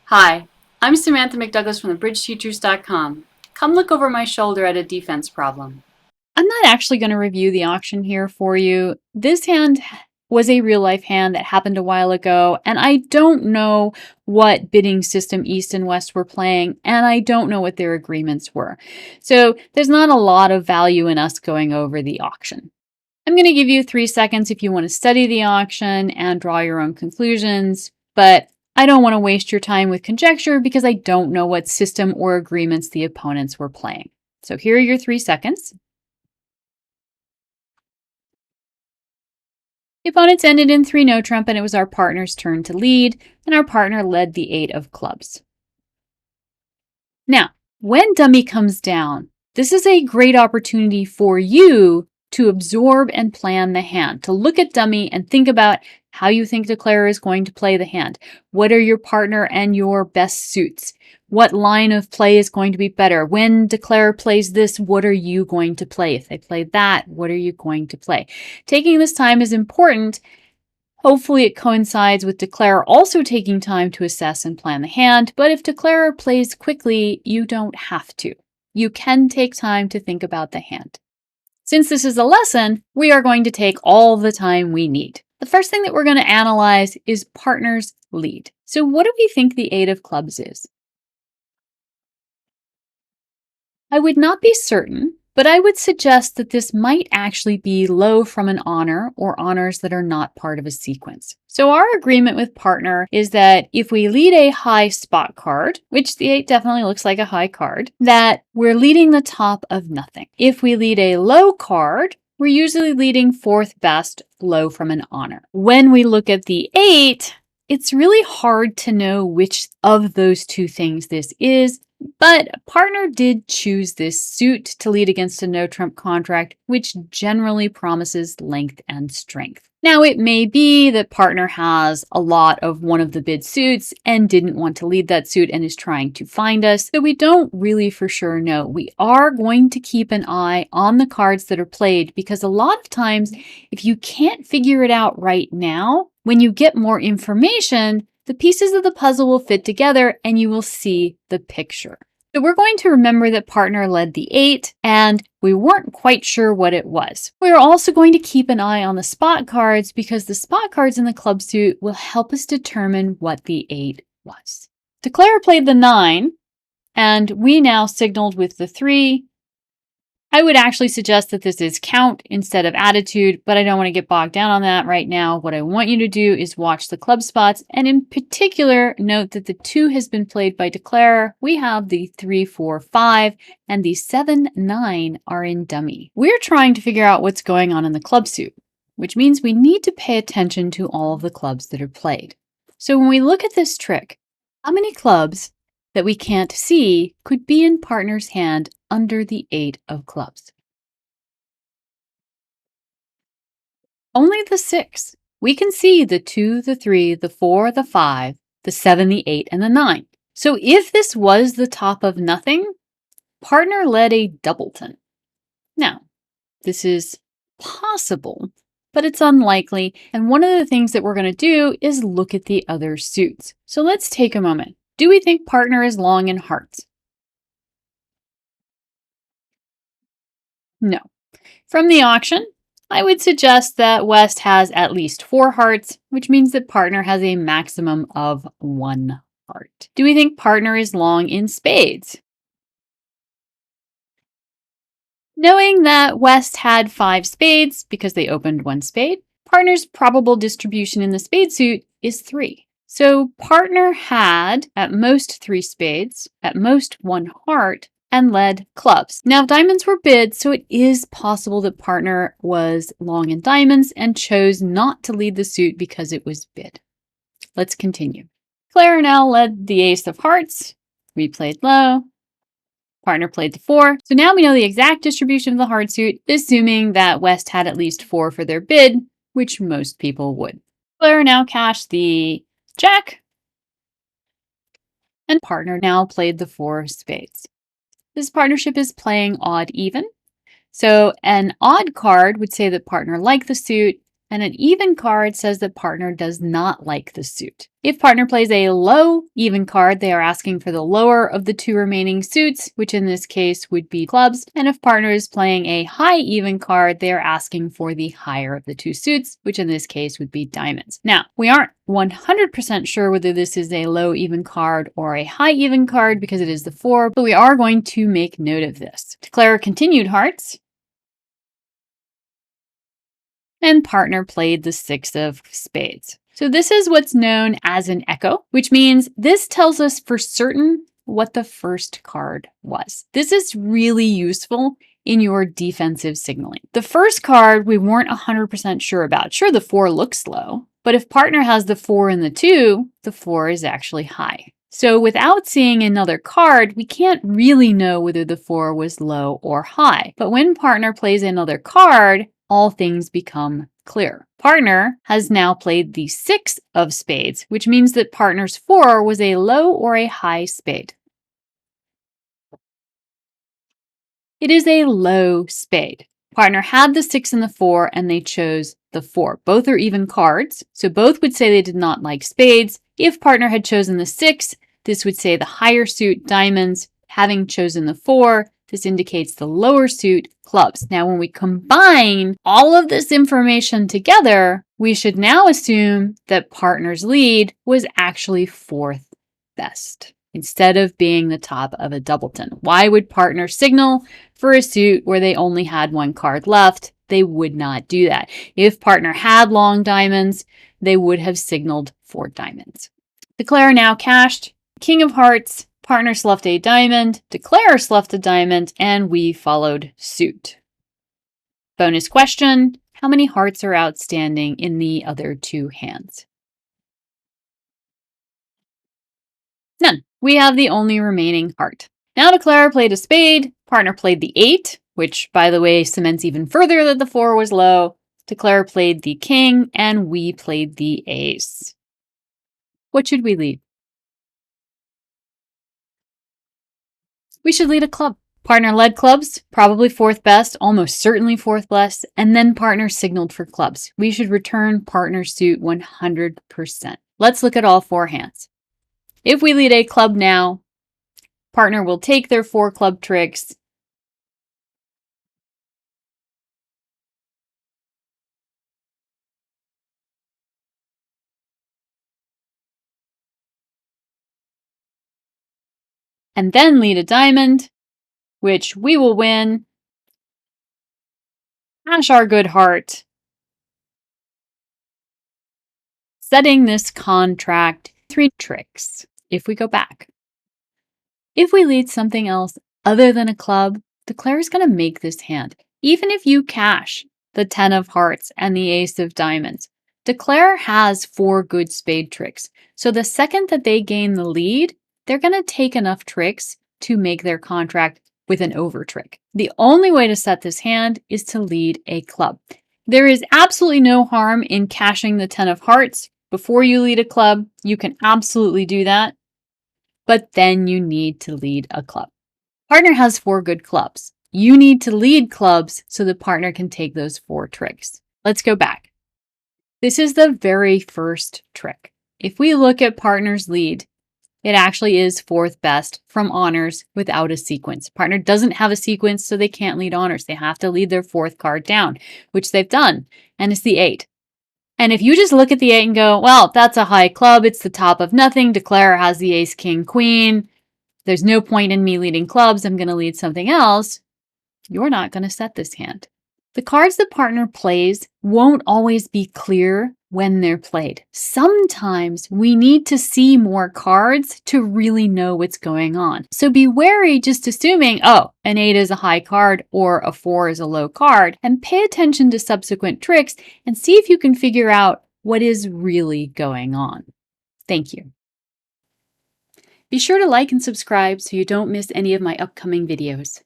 Hi, I'm Samantha McDouglas from thebridgeteachers.com. Come look over my shoulder at a defense problem. I'm not actually going to review the auction here for you. This hand was a real life hand that happened a while ago, and I don't know what bidding system East and West were playing, and I don't know what their agreements were. So there's not a lot of value in us going over the auction. I'm going to give you 3 seconds if you want to study the auction and draw your own conclusions, but I don't want to waste your time with conjecture because I don't know what system or agreements the opponents were playing. So here are your 3 seconds. The opponents ended in 3 no trump, and it was our partner's turn to lead, and our partner led the 8 of clubs. Now, when dummy comes down, this is a great opportunity for you to absorb and plan the hand, to look at dummy and think about how you think declarer is going to play the hand. What are your partner and your best suits? What line of play is going to be better? When declarer plays this, what are you going to play? If they play that, what are you going to play? Taking this time is important. Hopefully it coincides with declarer also taking time to assess and plan the hand, but if declarer plays quickly, you don't have to. You can take time to think about the hand. Since this is a lesson, we are going to take all the time we need. The first thing that we're going to analyze is partner's lead. So what do we think the 8 of clubs is? I would not be certain, but I would suggest that this might actually be low from an honor or honors that are not part of a sequence. So our agreement with partner is that if we lead a high spot card, which the 8 definitely looks like a high card, that we're leading the top of nothing. If we lead a low card, we're usually leading 4th best, low from an honor. When we look at the 8, it's really hard to know which of those two things this is, but partner did choose this suit to lead against a no-trump contract, which generally promises length and strength. Now, it may be that partner has a lot of one of the bid suits and didn't want to lead that suit and is trying to find us, so we don't really for sure know. We are going to keep an eye on the cards that are played because a lot of times, if you can't figure it out right now, when you get more information, the pieces of the puzzle will fit together and you will see the picture. So we're going to remember that partner led the 8 and we weren't quite sure what it was. We're also going to keep an eye on the spot cards because the spot cards in the club suit will help us determine what the 8 was. Declarer played the 9 and we now signaled with the 3. I would actually suggest that this is count instead of attitude, but I don't want to get bogged down on that right now. What I want you to do is watch the club spots, and in particular, note that the 2 has been played by declarer. We have the 3, 4, 5, and the 7, 9 are in dummy. We're trying to figure out what's going on in the club suit, which means we need to pay attention to all of the clubs that are played. So when we look at this trick, how many clubs that we can't see could be in partner's hand under the 8 of clubs? Only the 6. We can see the 2, the 3, the 4, the 5, the 7, the 8, and the 9. So if this was the top of nothing, partner led a doubleton. Now, this is possible, but it's unlikely. And one of the things that we're going to do is look at the other suits. So let's take a moment. Do we think partner is long in hearts? No. From the auction, I would suggest that West has at least 4 hearts, which means that partner has a maximum of 1 heart. Do we think partner is long in spades? Knowing that West had 5 spades because they opened 1 spade, partner's probable distribution in the spade suit is 3. So partner had at most 3 spades, at most 1 heart, and led clubs. Now diamonds were bid, so it is possible that partner was long in diamonds and chose not to lead the suit because it was bid. Let's continue. Claire now led the ace of hearts. We played low. Partner played the 4. So now we know the exact distribution of the heart suit, assuming that West had at least 4 for their bid, which most people would. Claire now cashed the jack. And partner now played the 4 of spades. This partnership is playing odd even. So an odd card would say that partner liked the suit, And an even card says that partner does not like the suit. If partner plays a low even card, they are asking for the lower of the two remaining suits, which in this case would be clubs. And if partner is playing a high even card, they are asking for the higher of the two suits, which in this case would be diamonds. Now, we aren't 100% sure whether this is a low even card or a high even card because it is the 4, but we are going to make note of this. Declare continued hearts. And partner played the 6 of spades. So this is what's known as an echo, which means this tells us for certain what the first card was. This is really useful in your defensive signaling. The first card we weren't 100% sure about. Sure, the 4 looks low, but if partner has the 4 and the 2, the 4 is actually high. So without seeing another card, we can't really know whether the 4 was low or high. But when partner plays another card, all things become clear. Partner has now played the 6 of spades, which means that partner's 4 was a low or a high spade. It is a low spade. Partner had the 6 and the 4, and they chose the 4. Both are even cards, so both would say they did not like spades. If partner had chosen the 6, this would say the higher suit, diamonds. Having chosen the 4, this indicates the lower suit, clubs. Now, when we combine all of this information together, we should now assume that partner's lead was actually 4th best instead of being the top of a doubleton. Why would partner signal for a suit where they only had 1 card left? They would not do that. If partner had long diamonds, they would have signaled for diamonds. Declare now cashed. King of hearts. Partner sluffed a diamond, declare sluffed a diamond, and we followed suit. Bonus question, how many hearts are outstanding in the other 2 hands? None. We have the only remaining heart. Now declare played a spade, partner played the 8, which by the way cements even further that the 4 was low. Declare played the king, and we played the ace. What should we lead? We should lead a club. Partner led clubs, probably 4th best, almost certainly 4th best, and then partner signaled for clubs. We should return partner suit 100%. Let's look at all 4 hands. If we lead a club now, partner will take their 4 club tricks, and then lead a diamond, which we will win, cash our good heart, setting this contract 3 tricks. If we go back, if we lead something else other than a club, declare is going to make this hand. Even if you cash the 10 of hearts and the ace of diamonds, declare has 4 good spade tricks. So the second that they gain the lead, they're going to take enough tricks to make their contract with an over trick. The only way to set this hand is to lead a club. There is absolutely no harm in cashing the 10 of hearts before you lead a club. You can absolutely do that, but then you need to lead a club. Partner has 4 good clubs. You need to lead clubs so the partner can take those 4 tricks. Let's go back. This is the very first trick. If we look at partner's lead, it actually is 4th best from honors without a sequence. Partner doesn't have a sequence, so they can't lead honors. They have to lead their 4th card down, which they've done, and it's the 8. And if you just look at the 8 and go, well, that's a high club, it's the top of nothing, declare has the ace, king, queen, there's no point in me leading clubs, I'm going to lead something else, you're not going to set this hand. The cards the partner plays won't always be clear when they're played. Sometimes we need to see more cards to really know what's going on. So be wary just assuming, oh, an 8 is a high card or a 4 is a low card, and pay attention to subsequent tricks and see if you can figure out what is really going on. Thank you. Be sure to like and subscribe so you don't miss any of my upcoming videos.